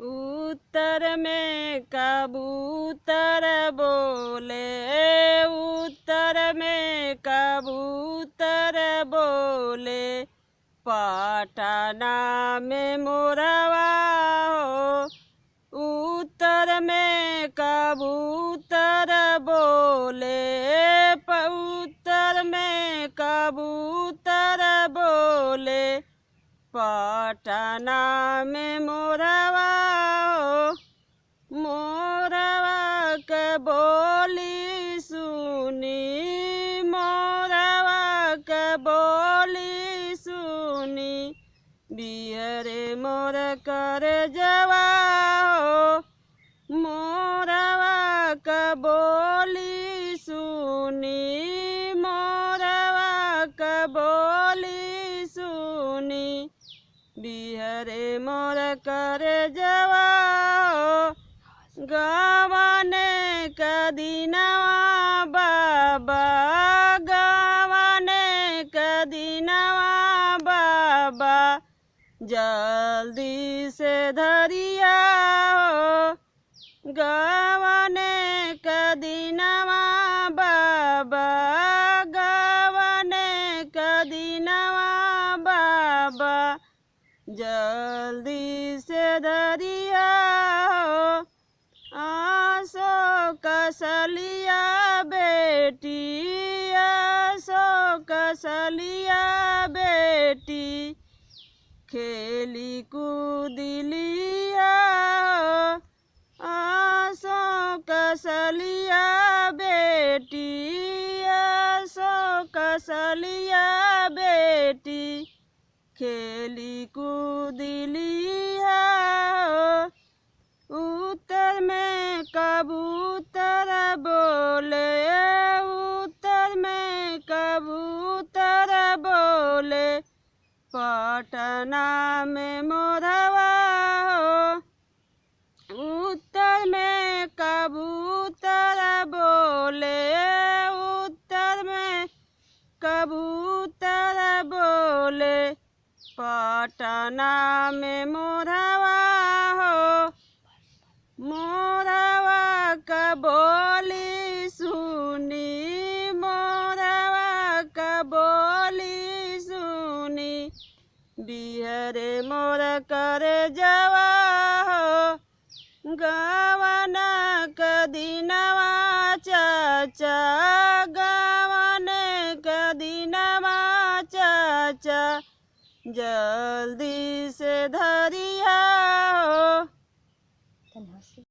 उत्तर में कबूतर बोले, उत्तर में कबूतर बोले, पटना में मोरवा हो। उत्तर में कबूतर बोले, उत्तर में कबूतर बोले, पटना में मोरवा हो। मोरवा के बोली सुनी, मोरवा के बोली सुनी, बिहरे मोर कर जवा हो। मोरवा के बोली सुनी, मोरवा के बोली सुनी, बिहरे मोर कर जवा हो। गवाने कदीनवा बाबा, गवाने कदीनवा बाबा, जल्दी से धरिया हो। गवाने कदीनवा बाबा, गवाने कदीनवा बाबा, जल्दी से धरिया हो। आसो कसलिया बेटी, आसो कसलिया बेटी, खेली कूदिलिया हो। आसो कसलिया बेटी, आसो कसलिया बेटी, खेली कूदिलिया हो। उत्तर में कबूतर बोले, उत्तर में कबूतर बोले, पटना में मोरवा हो। उत्तर में कबूतर बोले, उत्तर में कबूतर बोले, पटना में मोरवा हो। मोरवा का बोली सुनी, मोरवा का बोली सुनी, बिहरे मोर कर जवा हो। गवाना कदीनवा चाचा, गवाने कदीनवा चाचा, जल्दी से धरिया हो।